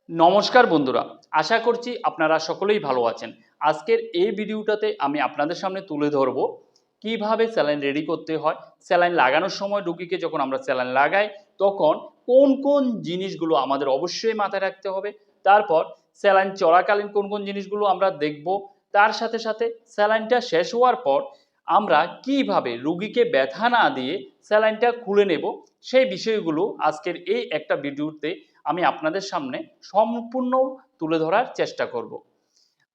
নমস্কার বন্ধুরা, আশা করছি আপনারা সকলেই ভালো আছেন। আজকের এই ভিডিওটাতে আমি আপনাদের সামনে তুলে ধরব কিভাবে স্যালাইন রেডি করতে হয়। স্যালাইন লাগানোর সময় রোগীকে যখন আমরা স্যালাইন লাগাই তখন কোন কোন জিনিসগুলো আমাদের অবশ্যই মাথায় রাখতে হবে। তারপর স্যালাইন চলাকালীন কোন কোন জিনিসগুলো আমরা দেখব। তার সাথে সাথে স্যালাইনটা শেষ হওয়ার পর আমরা কিভাবে রোগীকে ব্যথা না দিয়ে স্যালাইনটা খুলে নেব, সেই বিষয়গুলো আজকের এই একটা ভিডিওতে আমি আপনাদের সামনে সম্পূর্ণ তুলে ধরার চেষ্টা করব।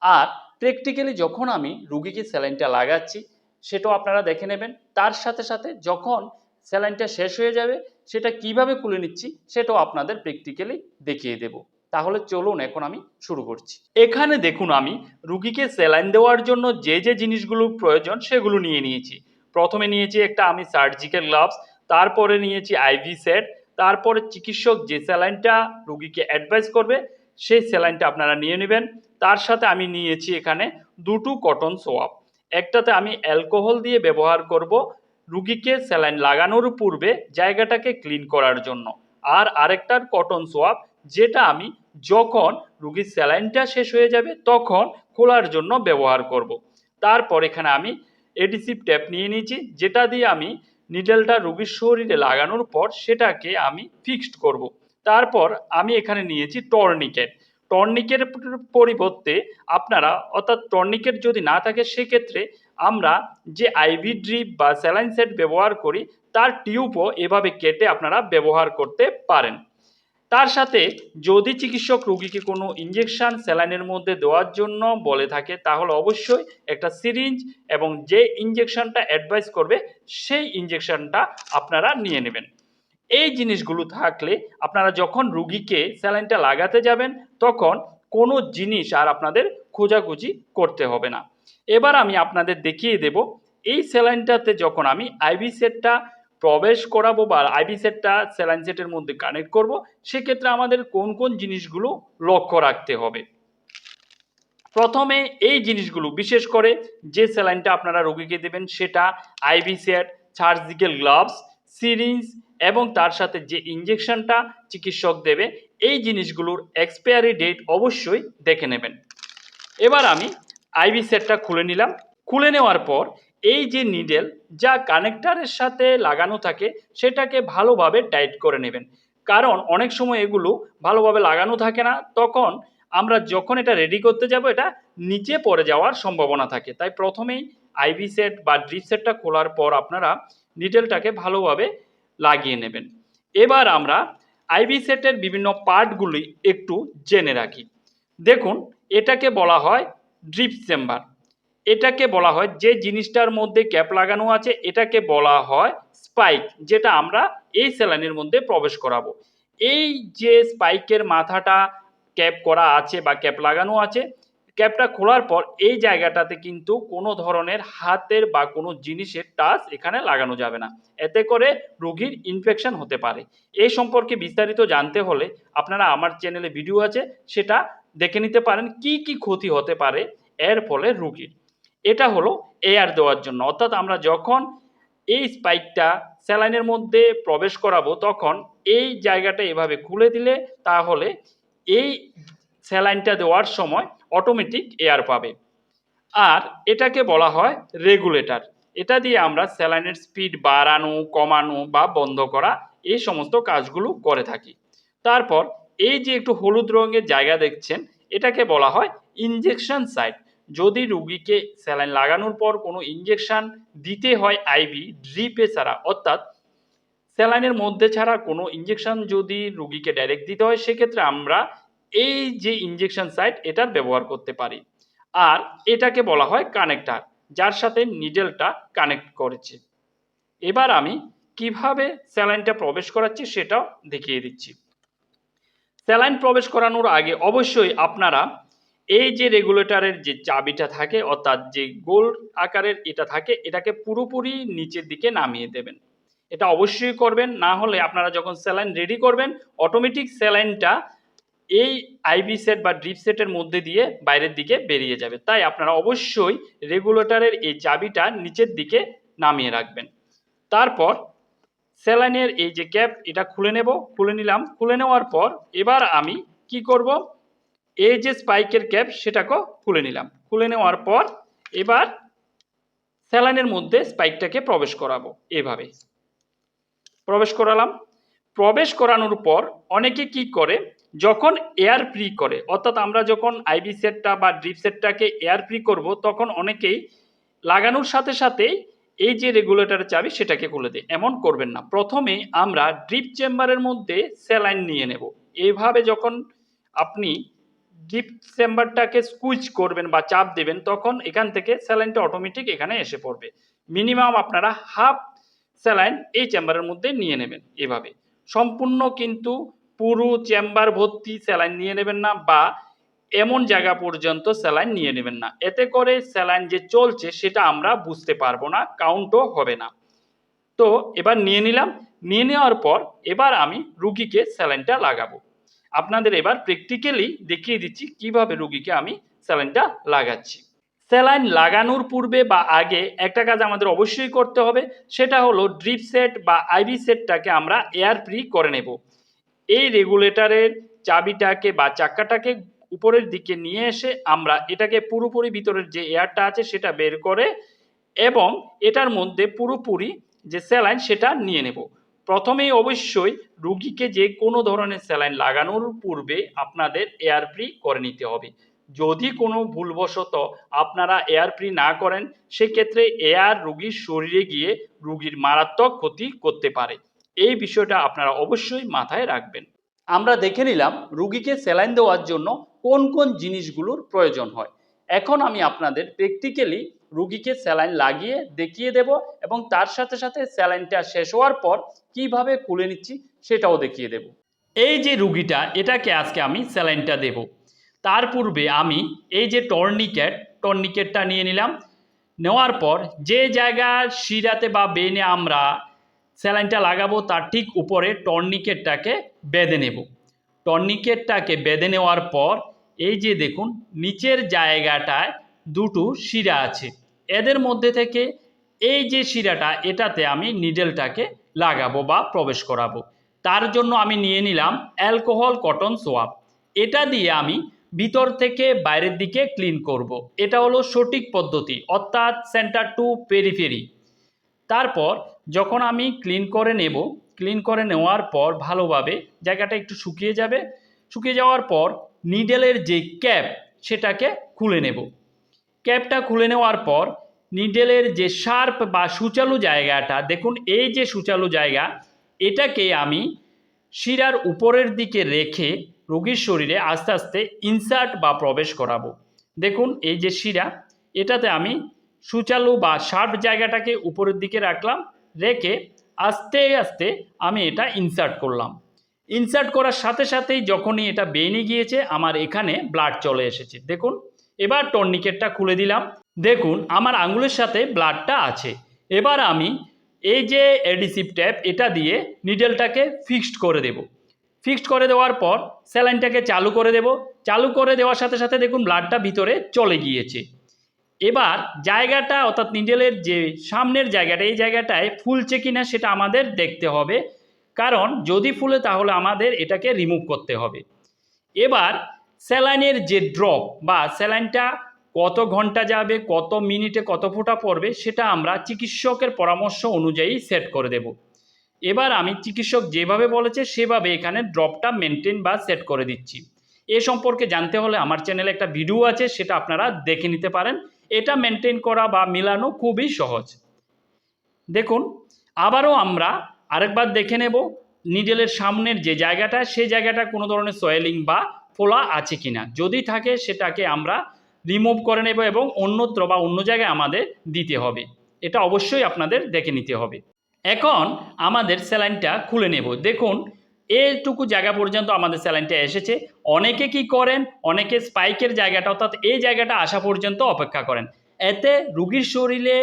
আর প্র্যাকটিক্যালি যখন আমি রুগীকে স্যালাইনটা লাগাচ্ছি সেটাও আপনারা দেখে নেবেন। তার সাথে সাথে যখন স্যালাইনটা শেষ হয়ে যাবে সেটা কিভাবে খুলে নিচ্ছি সেটাও আপনাদের প্র্যাকটিক্যালি দেখিয়ে দেব। তাহলে চলুন এখন আমি শুরু করছি। এখানে দেখুন আমি রুগীকে স্যালাইন দেওয়ার জন্য যে যে জিনিসগুলো প্রয়োজন সেগুলো নিয়ে নিয়েছি। প্রথমে নিয়েছি একটা আমি সার্জিক্যাল গ্লাভস, তারপরে নিয়েছি আইভি সেট, তারপরে চিকিৎসক যে স্যালাইনটা রুগীকে অ্যাডভাইস করবে সেই স্যালাইনটা আপনারা নিয়ে নেবেন। তার সাথে আমি নিয়েছি এখানে দুটো কটন সোয়াব। একটাতে আমি অ্যালকোহল দিয়ে ব্যবহার করব রুগীকে স্যালাইন লাগানোর পূর্বে জায়গাটাকে ক্লিন করার জন্য, আর আরেকটার কটন সোয়াব যেটা আমি যখন রুগীর স্যালাইনটা শেষ হয়ে যাবে তখন খোলার জন্য ব্যবহার করব। তারপর এখানে আমি এডিসিভ ট্যাপ নিয়ে নিয়েছি যেটা দিয়ে আমি নিডেলটা রোগীর শরীরে লাগানোর পর সেটাকে আমি ফিক্সড করব। তারপর আমি এখানে নিয়েছি টর্নিকেট। টর্নিকেটের পরিবর্তে আপনারা, অর্থাৎ টর্নিকেট যদি না থাকে সেক্ষেত্রে আমরা যে আইভি ড্রিপ বা স্যালাইন সেট ব্যবহার করি তার টিউবও এভাবে কেটে আপনারা ব্যবহার করতে পারেন। তার সাথে যদি চিকিৎসক রোগীকে কোনো ইঞ্জেকশন স্যালাইনের মধ্যে দেওয়ার জন্য বলে থাকে তাহলে অবশ্যই একটা সিরিঞ্জ এবং যে ইঞ্জেকশনটা অ্যাডভাইস করবে সেই ইঞ্জেকশনটা আপনারা নিয়ে নেবেন। এই জিনিসগুলো থাকলে আপনারা যখন রুগীকে স্যালাইনটা লাগাতে যাবেন তখন কোনো জিনিস আর আপনাদের খোঁজাখুঁজি করতে হবে না। এবার আমি আপনাদের দেখিয়ে দেব এই স্যালাইনটাতে যখন আমি আইভি সেটটা প্রবেশ করাবো বা আইভি সেটটা স্যালাইন সেটের মধ্যে কানেক্ট করব সেক্ষেত্রে আমাদের কোন কোন জিনিসগুলো লক্ষ্য রাখতে হবে। প্রথমে এই জিনিসগুলো, বিশেষ করে যে স্যালাইনটা আপনারা রোগীকে দেবেন সেটা IV set, surgical gloves, syringe এবং তার সাথে যে ইঞ্জেকশনটা চিকিৎসক দেবে এই জিনিসগুলোর এক্সপায়ারি ডেট অবশ্যই দেখে নেবেন। এবার আমি আইভি সেটটা খুলে নিলাম। খুলে নেওয়ার পর এই যে নিডেল যা কানেক্টারের সাথে লাগানো থাকে সেটাকে ভালোভাবে টাইট করে নেবেন, কারণ অনেক সময় এগুলো ভালোভাবে লাগানো থাকে না, তখন আমরা যখন এটা রেডি করতে যাব এটা নিচে পড়ে যাওয়ার সম্ভাবনা থাকে। তাই প্রথমেই আইভি সেট বা ড্রিপ সেটটা খোলার পর আপনারা নিডেলটাকে ভালোভাবে লাগিয়ে নেবেন। এবার আমরা আইভি সেটের বিভিন্ন পার্টগুলি একটু জেনে রাখি। দেখুন, এটাকে বলা হয় ড্রিপ চেম্বার। এটাকে বলা হয় যে জিনিসটার মধ্যে ক্যাপ লাগানো আছে এটাকে বলা হয় স্পাইক, যেটা আমরা এই স্যালাইনের মধ্যে প্রবেশ করাবো। এই যে স্পাইকের মাথাটা ক্যাপ করা আছে বা ক্যাপ লাগানো আছে, ক্যাপটা খোলার পর এই জায়গাটাতে কিন্তু কোনো ধরনের হাতের বা কোনো জিনিসের টাচ এখানে লাগানো যাবে না, এতে করে রোগীর ইনফেকশন হতে পারে। এই সম্পর্কে বিস্তারিত জানতে হলে আপনারা আমার চ্যানেলে ভিডিও আছে, সেটা দেখে নিতে পারেন কি কি ক্ষতি হতে পারে এর ফলে রোগীর। এটা হলো এয়ার দেওয়ার জন্য, অর্থাৎ আমরা যখন এই স্পাইকটা স্যালাইনের মধ্যে প্রবেশ করাবো তখন এই জায়গাটা এভাবে খুলে দিলে তাহলে এই স্যালাইনটা দেওয়ার সময় অটোমেটিক এয়ার পাবে। আর এটাকে বলা হয় রেগুলেটর। এটা দিয়ে আমরা স্যালাইনের স্পিড বাড়ানো, কমানো বা বন্ধ করা এই সমস্ত কাজগুলো করে থাকি। তারপর এই যে একটু হলুদ রঙের জায়গা দেখছেন এটাকে বলা হয় ইনজেকশন সাইট। যদি রুগীকে স্যালাইন লাগানোর পর কোনো ইনজেকশন দিতে হয় আইভি ড্রিপে ছাড়া, অর্থাৎ স্যালাইনের মধ্যে ছাড়া কোনো ইনজেকশন যদি রুগীকে ডাইরেক্ট দিতে হয় সেক্ষেত্রে আমরা এই যে ইনজেকশন সাইট এটার ব্যবহার করতে পারি। আর এটাকে বলা হয় কানেক্টার, যার সাথে নিডেলটা কানেক্ট করেছে। এবার আমি কিভাবে স্যালাইনটা প্রবেশ করাচ্ছি সেটাও দেখিয়ে দিচ্ছি। স্যালাইন প্রবেশ করানোর আগে অবশ্যই আপনারা এই যে রেগুলেটরের যে চাবিটা থাকে, অর্থাৎ যে গোল আকারের এটা থাকে, এটাকে পুরোপুরি নিচের দিকে নামিয়ে দেবেন। এটা অবশ্যই করবেন, না হলে আপনারা যখন স্যালাইন রেডি করবেন অটোমেটিক স্যালাইনটা এই আইভি সেট বা ড্রিপ সেটের মধ্যে দিয়ে বাইরের দিকে বেরিয়ে যাবে। তাই আপনারা অবশ্যই রেগুলেটরের এই চাবিটা নিচের দিকে নামিয়ে রাখবেন। তারপর স্যালাইনের এই যে ক্যাপ এটা খুলে নেব, খুলে নিলাম। খুলে নেওয়ার পর এবার আমি কি করব, এই যে স্পাইকের ক্যাপ সেটাকে খুলে নিলাম। খুলে নেওয়ার পর এবার স্যালাইনের মধ্যে স্পাইকটাকে প্রবেশ করাবো। এভাবে প্রবেশ করালাম। প্রবেশ করানোর পর অনেকে কি করে, যখন এয়ার ফ্রি করে, অর্থাৎ আমরা যখন আইবি সেটটা বা ড্রিপ সেটটাকে এয়ার ফ্রি করব, তখন অনেকেই লাগানোর সাথে সাথেই এই যে রেগুলেটরের চাবি সেটাকে খুলে দেয়। এমন করবেন না। প্রথমে আমরা ড্রিপ চেম্বারের মধ্যে স্যালাইন নিয়ে নেব। এইভাবে যখন আপনি ডিপ চেম্বারটাকে স্কুইচ করবেন বা চাপ দেবেন, তখন এখান থেকে স্যালাইনটা অটোমেটিক এখানে এসে পড়বে। মিনিমাম আপনারা হাফ স্যালাইন এই চেম্বারের মধ্যে নিয়ে নেবেন। এভাবে সম্পূর্ণ কিন্তু পুরো চেম্বার ভর্তি স্যালাইন নিয়ে নেবেন না, বা এমন জায়গা পর্যন্ত স্যালাইন নিয়ে নেবেন না। এতে করে স্যালাইন যে চলছে সেটা আমরা বুঝতে পারবো না, কাউন্টও হবে না। তো এবার নিয়ে নিলাম। নিয়ে নেওয়ার পর এবার আমি রুগীকে স্যালাইনটা লাগাবো। আপনাদের এবার প্র্যাকটিক্যালি দেখিয়ে দিচ্ছি কিভাবে রুগীকে আমি স্যালাইনটা লাগাচ্ছি। স্যালাইন লাগানোর পূর্বে বা আগে একটা কাজ আমাদের অবশ্যই করতে হবে, সেটা হলো ড্রিপ সেট বা আইভি সেটটাকে আমরা এয়ার ফ্রি করে নেব। এই রেগুলেটরের চাবিটাকে বা চাকাটাকে উপরের দিকে নিয়ে এসে আমরা এটাকে পুরোপুরি ভিতরের যে এয়ারটা আছে সেটা বের করে এবং এটার মধ্যে পুরোপুরি যে স্যালাইন সেটা নিয়ে নেব। প্রথমেই অবশ্যই রুগীকে যে কোনো ধরনের স্যালাইন লাগানোর পূর্বে আপনাদের এয়ার ফ্রি করে নিতে হবে। যদি কোনো ভুলবশত আপনারা এয়ার ফ্রি না করেন, সেক্ষেত্রে এয়ার রুগীর শরীরে গিয়ে রুগীর মারাত্মক ক্ষতি করতে পারে। এই বিষয়টা আপনারা অবশ্যই মাথায় রাখবেন। আমরা দেখে নিলাম রুগীকে স্যালাইন দেওয়ার জন্য কোন কোন জিনিসগুলোর প্রয়োজন হয়। এখন আমি আপনাদের প্র্যাকটিক্যালি রুগীকে স্যালাইন লাগিয়ে দেখিয়ে দেব এবং তার সাথে সাথে স্যালাইনটা শেষ হওয়ার পর কিভাবে খুলে নিচ্ছি সেটাও দেখিয়ে দেব। এই যে রুগীটা, এটাকে আজকে আমি স্যালাইনটা দেব। তার পূর্বে আমি এই যে টর্নিকেটটা নিয়ে নিলাম। নেওয়ার পর যে জায়গার শিরাতে বা বেনে আমরা স্যালাইনটা লাগাবো তার ঠিক উপরে টর্নিকেটটাকে বেঁধে নেব। টর্নিকেটটাকে বেঁধে নেওয়ার পর এই যে দেখুন নিচের জায়গাটায় দুটো শিরা আছে, এদের মধ্যে থেকে এই যে শিরাটা, এটাতে আমি নিডেলটাকে লাগাবো বা প্রবেশ করাবো। তার জন্য আমি নিয়ে নিলাম অ্যালকোহল কটন সোয়াব। এটা দিয়ে আমি ভিতর থেকে বাইরের দিকে ক্লিন করব। এটা হলো সঠিক পদ্ধতি, অর্থাৎ সেন্টার টু পেরিফেরি। তারপর যখন আমি ক্লিন করে নেব, ক্লিন করে নেওয়ার পর ভালোভাবে জায়গাটা একটু শুকিয়ে যাবে। শুকিয়ে যাওয়ার পর নিডেলের যে ক্যাপ সেটাকে খুলে নেব। ক্যাপটা খুলে নেওয়ার পর নিডেলের যে শার্প বা সূচালু জায়গাটা, দেখুন এই যে সূচালু জায়গা, এটাকে আমি শিরার উপরের দিকে রেখে রোগীর শরীরে আস্তে আস্তে ইনসার্ট বা প্রবেশ করাবো। দেখুন এই যে শিরা, এটাতে আমি সূচালু বা শার্প জায়গাটাকে উপরের দিকে রাখলাম, রেখে আস্তে আস্তে আমি এটা ইনসার্ট করলাম। ইনসার্ট করার সাথে সাথেই যখনই এটা বেরিয়ে গিয়েছে আমার এখানে ব্লাড চলে এসেছে। দেখুন এবার টর্নিকেটটা খুলে দিলাম। দেখুন আমার আঙুলের সাথে ব্লাডটা আছে। এবার আমি এই যে অ্যাডিসিভ ট্যাপ, এটা দিয়ে নিডেলটাকে ফিক্সড করে দেব। ফিক্সড করে দেওয়ার পর স্যালাইনটাকে চালু করে দেব। চালু করে দেওয়ার সাথে সাথে দেখুন ব্লাডটা ভিতরে চলে গিয়েছে। এবার জায়গাটা, অর্থাৎ নিডেলের যে সামনের জায়গাটা, এই জায়গাটায় ফুলছে কিনা সেটা আমাদের দেখতে হবে, কারণ যদি ফুলে তাহলে আমাদের এটাকে রিমুভ করতে হবে। এবার স্যালাইনের যে ড্রপ বা স্যালাইনটা কত ঘন্টা যাবে, কত মিনিটে কত ফোঁটা পড়বে, সেটা আমরা চিকিৎসকের পরামর্শ অনুযায়ী সেট করে দেব। এবার আমি চিকিৎসক যেভাবে বলেছে সেভাবে এখানে ড্রপটা মেনটেন বা সেট করে দিচ্ছি। এ সম্পর্কে জানতে হলে আমার চ্যানেলে একটা ভিডিও আছে, সেটা আপনারা দেখে নিতে পারেন। এটা মেনটেন করা বা মিলানো খুবই সহজ। দেখুন আবারও আমরা আরেকবার দেখে নেব নিডেলের সামনের যে জায়গাটা, সেই জায়গাটা কোনো ধরনের সোয়েলিং বা ফোলা আছে কিনা। যদি থাকে সেটাকে আমরা রিমুভ করে নেব এবং অন্যত্র বা অন্য জায়গায় আমাদের দিতে হবে। এটা অবশ্যই আপনাদের দেখে নিতে হবে। এখন আমাদের স্যালাইনটা খুলে নেব। দেখুন এইটুকু জায়গা পর্যন্ত আমাদের স্যালাইনটা এসেছে। অনেকে কি করেন, অনেকে স্পাইকের জায়গাটা, অর্থাৎ এই জায়গাটা আসা পর্যন্ত অপেক্ষা করেন। এতে রুগীর শরীরে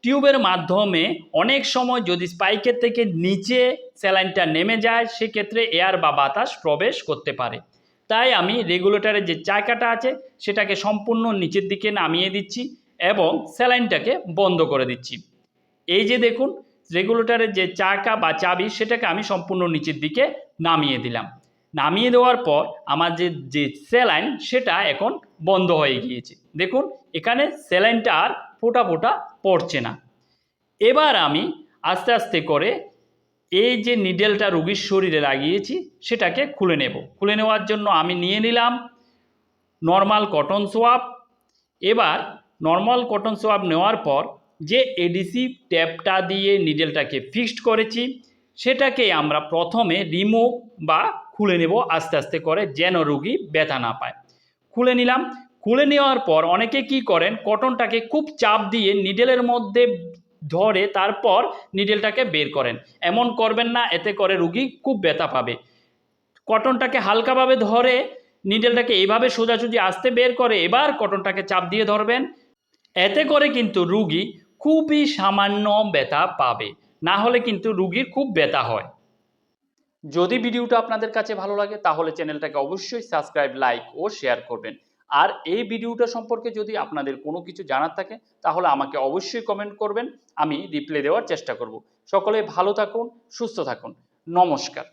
টিউবের মাধ্যমে অনেক সময় যদি স্পাইকের থেকে নিচে স্যালাইনটা নেমে যায়, সেক্ষেত্রে এয়ার বা বাতাস প্রবেশ করতে পারে। তাই আমি রেগুলেটরের যে চাকাটা আছে সেটাকে সম্পূর্ণ নিচের দিকে নামিয়ে দিচ্ছি এবং স্যালাইনটাকে বন্ধ করে দিচ্ছি। এই যে দেখুন রেগুলেটরের যে চাকা বা চাবি, সেটাকে আমি সম্পূর্ণ নিচের দিকে নামিয়ে দিলাম। নামিয়ে দেওয়ার পর আমার যে স্যালাইন সেটা এখন বন্ধ হয়ে গিয়েছে। দেখুন এখানে স্যালাইনটা আর ফোঁটা ফোঁটা পড়ছে না। এবার আমি আস্তে আস্তে করে এই যে নিডেলটা রোগীর শরীরে লাগিয়েছি সেটাকে খুলে নেব। খুলে নেওয়ার জন্য আমি নিয়ে নিলাম নর্মাল কটন সোয়াব। এবার নর্মাল কটন সোয়াব নেওয়ার পর যে এডিসি ট্যাপটা দিয়ে নিডেলটাকে ফিক্সড করেছি সেটাকে আমরা প্রথমে রিমুভ বা খুলে নেব আস্তে আস্তে করে, যেন রোগী ব্যথা না পায়। খুলে নিলাম। খুলে নেওয়ার পর অনেকে কি করেন, কটনটাকে খুব চাপ দিয়ে নিডেলের মধ্যে ধরে তারপর নিডেলটাকে বের করেন। এমন করবেন না, এতে করে রোগী খুব ব্যথা পাবে। কটনটাকে হালকাভাবে ধরে নিডেলটাকে এইভাবে সোজাসুজি আস্তে বের করে এবার কটনটাকে চাপ দিয়ে ধরবেন। এতে করে কিন্তু রুগী খুবই সামান্য ব্যথা পাবে, না হলে কিন্তু রুগীর খুব ব্যথা হয়। যদি ভিডিওটা আপনাদের কাছে ভালো লাগে তাহলে চ্যানেলটাকে অবশ্যই সাবস্ক্রাইব, লাইক ও শেয়ার করবেন। আর এই ভিডিওটা সম্পর্কে যদি আপনাদের কোনো কিছু জানার থাকে তাহলে আমাকে অবশ্যই কমেন্ট করবেন, আমি রিপ্লাই দেওয়ার চেষ্টা করব। সকলে ভালো থাকুন, সুস্থ থাকুন। নমস্কার।